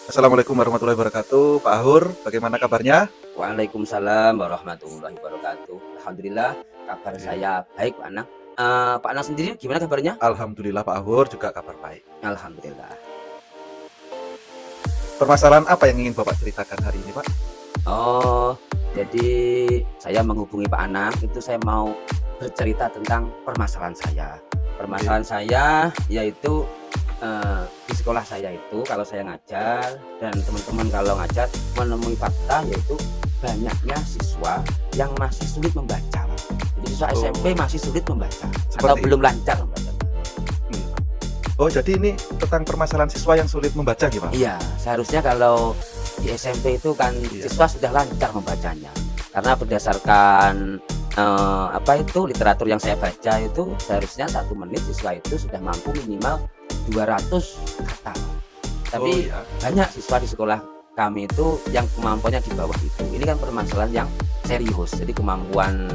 Assalamualaikum warahmatullahi wabarakatuh. Pak Ahur, bagaimana kabarnya? Waalaikumsalam warahmatullahi wabarakatuh. Alhamdulillah kabar Oke. saya baik, Pak Anang. Pak Anang sendiri gimana kabarnya? Alhamdulillah Pak Ahur juga kabar baik. Alhamdulillah. Permasalahan apa yang ingin Bapak ceritakan hari ini, Pak? Oh, jadi saya menghubungi Pak Anang itu saya mau bercerita tentang permasalahan saya. Oke. Permasalahan saya yaitu di sekolah saya itu kalau saya ngajar dan teman-teman kalau ngajar menemui fakta yaitu banyaknya siswa yang masih sulit membaca, Pak. Jadi siswa SMP Oh, masih sulit membaca atau seperti belum itu. lancar membaca. Iya. Oh, jadi ini tentang permasalahan siswa yang sulit membaca gimana? Iya, seharusnya kalau di SMP itu kan Iya. siswa sudah lancar membacanya. Karena berdasarkan apa itu literatur yang saya baca itu seharusnya 1 menit siswa itu sudah mampu minimal 200 kata. Oh, Tapi ya. banyak siswa di sekolah kami itu yang kemampuannya di bawah itu. Ini kan permasalahan yang serius. Jadi kemampuan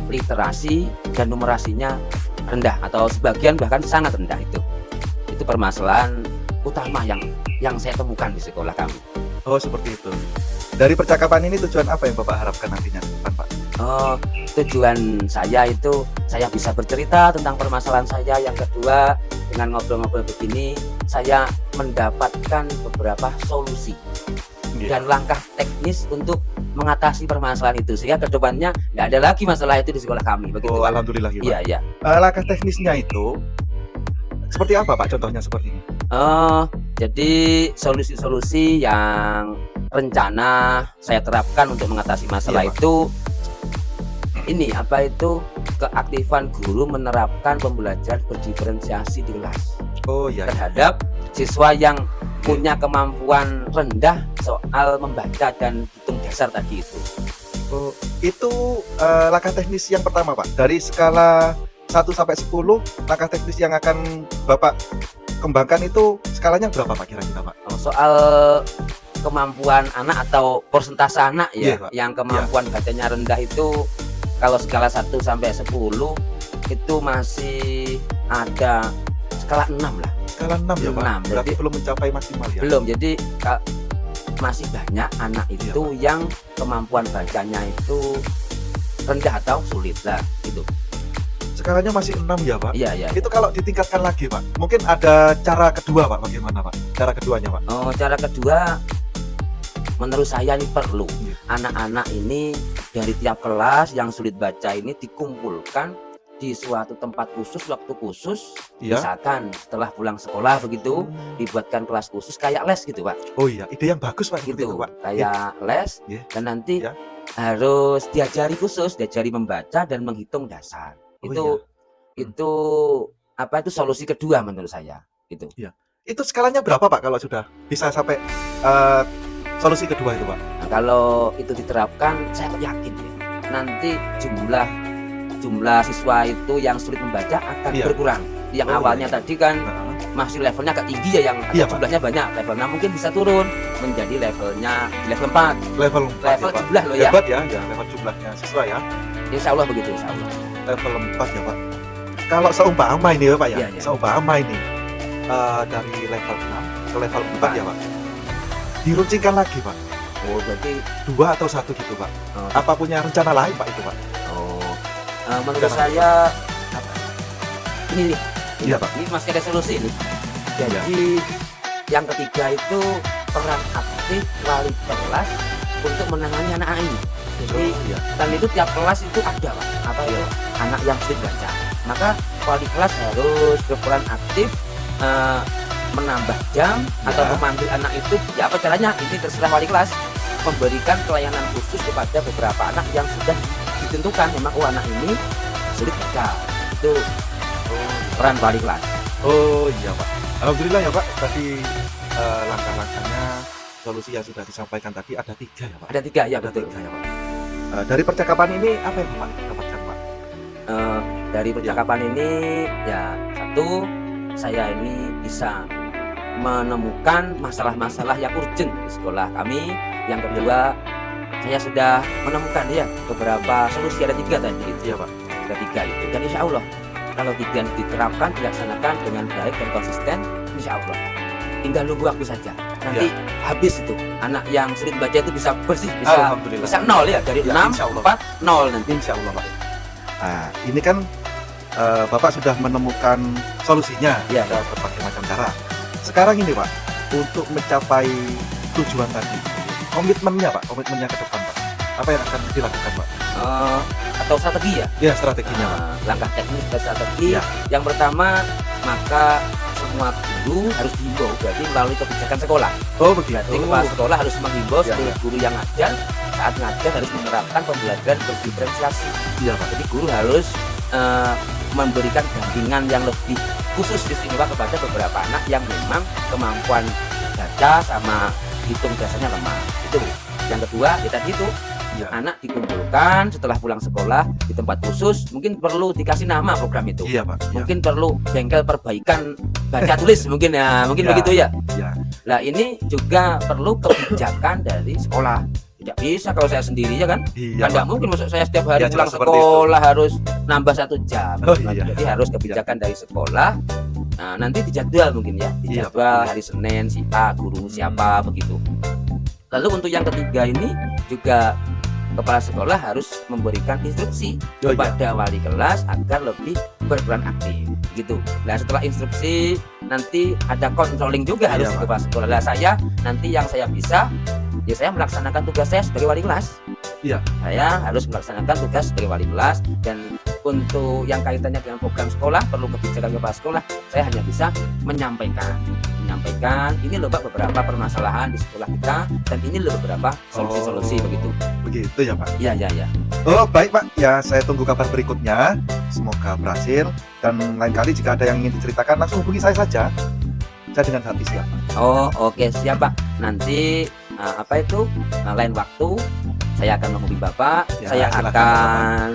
literasi dan numerasinya rendah atau sebagian bahkan sangat rendah itu. Itu permasalahan utama yang saya temukan di sekolah kami. Oh, seperti itu. Dari percakapan ini tujuan apa yang Bapak harapkan nantinya ke depan, Pak? Oh, tujuan saya itu saya bisa bercerita tentang permasalahan saya. Yang kedua, dengan ngobrol-ngobrol begini, saya mendapatkan beberapa solusi Iya. dan langkah teknis untuk mengatasi permasalahan itu. Sehingga ke depannya nggak ada lagi masalah itu di sekolah kami, begitu, Oh, Pak. alhamdulillah ya, Pak. Iya, iya. Langkah teknisnya itu seperti apa, Pak? Contohnya seperti ini. Oh, jadi solusi-solusi yang rencana saya terapkan untuk mengatasi Iya, masalah Pak. itu ini apa itu keaktifan guru menerapkan pembelajaran berdiferensiasi di kelas Oh, iya, iya, iya. terhadap siswa yang Oke. punya kemampuan rendah soal membaca dan hitung dasar tadi itu. Oh, itu, langkah teknis yang pertama, Pak. Dari skala 1 sampai 10, langkah teknis yang akan Bapak kembangkan itu skalanya berapa, Pak, kira-kira, Pak? Soal kemampuan anak atau persentase anak Iya, ya Pak. yang Iya. kemampuan bacanya rendah itu kalau skala 1 sampai 10 itu masih ada skala 6 lah. Skala 6 ya, Pak? 6, Berarti jadi belum mencapai maksimal ya? belum. Jadi masih banyak anak Iya, itu Pak. yang kemampuan bacanya itu rendah atau sulit lah gitu. Skalanya masih 6 ya, Pak? Iya, iya, iya. Itu kalau ditingkatkan lagi, Pak, mungkin ada cara kedua, Pak, bagaimana, Pak? Cara keduanya, Pak? Cara kedua menurut saya ini perlu Iya. anak-anak ini dari tiap kelas yang sulit baca ini dikumpulkan di suatu tempat khusus, waktu khusus, Iya? misalkan setelah pulang sekolah begitu, Mmm. dibuatkan kelas khusus kayak les gitu, Pak. Oh, iya, ide yang bagus, Pak, seperti itu, Gitu, Pak. Iya, kayak les iya, dan nanti iya. harus diajari khusus, diajari membaca dan menghitung dasar. Oh, iya. Mhm, Itu apa itu solusi kedua menurut saya, gitu. iya. Itu skalanya berapa, Pak, kalau sudah bisa sampai, eee, solusi kedua itu, Pak? Nah, kalau itu diterapkan saya yakin ya, nanti jumlah jumlah siswa itu yang sulit membaca akan Iya. berkurang. Yang Oh, iya, awalnya iya. tadi kan Heeh. masih levelnya agak tinggi ya yang Iya, atau Pak. jumlahnya banyak, level 6 mungkin bisa turun menjadi levelnya di level 4. Level 4 ya, Level Pak. jumlah loh ya. Hebat ya, ya, level jumlahnya siswa ya. Insya Allah begitu, insya Allah. Level 4 ya, Pak. Kalau seumpama ini ya, Pak, ya, Iya, iya. seumpama ini, dari level 6 ke level 4 ya, 4. Pak, diruncingkan lagi, Pak. Oh, berarti 2 atau 1 gitu, Pak. oh, Apa punya rencana lain, Pak, itu, Pak? oh, menurut Rencana saya apa, ini nih, Iya, Pak. ini masih ada solusi nih. Iya. Jadi yang ketiga itu peran aktif wali kelas untuk menangani anak ini. Jadi Oh, iya. dan itu tiap kelas itu ada, Pak, apa itu anak yang sulit baca. Maka wali kelas harus berperan aktif eh, menambah jam atau Ya. memanggil anak itu. Ya apa caranya? Ini terserah wali kelas memberikan pelayanan khusus kepada beberapa anak yang sudah ditentukan memang anak ini sulit baca. Itu peran wali kelas. Oh, iya, Pak. Alhamdulillah ya, Pak, tadi, langkah-langkahnya, solusi yang sudah disampaikan tadi ada 3 ya, Pak? Ada 3 ya, Ada betul. 3 ya, Pak. Dari percakapan ini apa yang Bapak dapatkan, Pak? Dari Iya. percakapan ini ya satu, saya ini bisa menemukan masalah-masalah yang urgent di sekolah kami. Yang kedua, saya sudah menemukan ya beberapa solusi, ada 3 tadi itu. Iya, Pak. Ada 3 itu dan insya Allah kalau 3 diterapkan, dilaksanakan dengan baik dan konsisten, insya Allah tinggal nunggu waktu saja. nanti habis itu anak yang sulit baca itu bisa bersih, bisa Alhamdulillah. bisa 0 ya, dari Ya, 6 insya Allah. 4 0 nanti. Insya Allah Pak. Nah, ini kan Bapak sudah menemukan solusinya Iya. dengan berbagai macam cara. Sekarang ini Pak, untuk mencapai tujuan tadi, komitmennya ke depan Pak, apa yang akan dilakukan Pak? Atau strategi ya. Ya, strateginya Pak. Langkah teknis dan strategi. Ya. Yang pertama, maka semua guru harus dihimbau, berarti melalui kebijakan sekolah. Oh begitu. Berarti kepala sekolah harus menghimbau Ya, seluruh ya. guru yang ngajar saat ngajar harus menerapkan pembelajaran berdiferensiasi. Iya Pak. Jadi guru harus memberikan dampingan yang lebih khusus istimewa kepada beberapa anak yang memang kemampuan baca sama hitung dasarnya lemah. Itu. Yang kedua, ya tadi itu Ya. anak dikumpulkan setelah pulang sekolah di tempat khusus, mungkin perlu dikasih nama program itu. Iya Pak. Iya. Mungkin perlu bengkel perbaikan baca tulis mungkin ya, mungkin Ya. begitu ya. Ya. Nah, ini juga perlu kebijakan dari sekolah. Tidak bisa kalau saya sendiri ya kan. Iya Kan nggak Pak. mungkin masuk saya setiap hari Ya, pulang jelas seperti sekolah harus nambah 1 jam. Oh, Nah, iya. Jadi harus kebijakan dari sekolah. Nah, nanti dijadwal mungkin ya, Iya, dijadwal Pak. hari Senin si A guru siapa begitu. Lalu untuk yang ketiga ini juga kepala sekolah harus memberikan instruksi Oh, iya. kepada wali kelas agar lebih berperan aktif gitu. Nah, setelah instruksi nanti ada controlling juga harus Iya, Pak. kepala sekolah. Nah, saya nanti yang saya bisa ya saya melaksanakan tugas saya sebagai wali kelas. Iya. Saya harus melaksanakan tugas sebagai wali kelas, dan untuk yang kaitannya dengan program sekolah perlu kebijakan kepala sekolah. Saya hanya bisa menyampaikan ini loh Pak beberapa permasalahan di sekolah kita, dan ini loh beberapa solusi-solusi begitu. Begitu ya Pak. Iya, iya, iya. Oh baik Pak, ya saya tunggu kabar berikutnya. Semoga berhasil, dan lain kali jika ada yang ingin diceritakan langsung hubungi saya saja. Saya dengan hati siap. Oh, oke, siap Pak. Nanti lain waktu saya akan menghubungi Bapak. Ya, Saya silakan, akan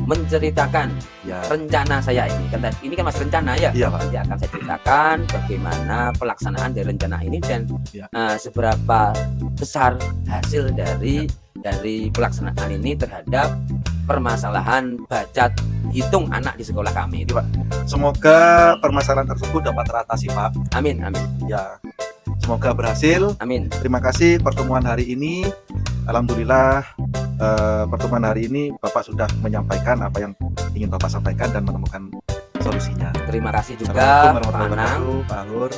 menceritakan Ya. rencana saya ini. Ini kan masih rencana ya. Iya Pak. Nanti akan saya ceritakan bagaimana pelaksanaan dari rencana ini, dan Ya. seberapa besar hasil dari pelaksanaan ini terhadap permasalahan baca hitung anak di sekolah kami itu. Semoga permasalahan tersebut dapat teratasi Pak. Amin, amin, Ya. Semoga berhasil. amin. Terima kasih pertemuan hari ini. Alhamdulillah pertemuan hari ini Bapak sudah menyampaikan apa yang ingin Bapak sampaikan dan menemukan solusinya. Terima kasih juga Assalamualaikum Pak warahmatullahi Anang. wabarakatuh, Pak Hur.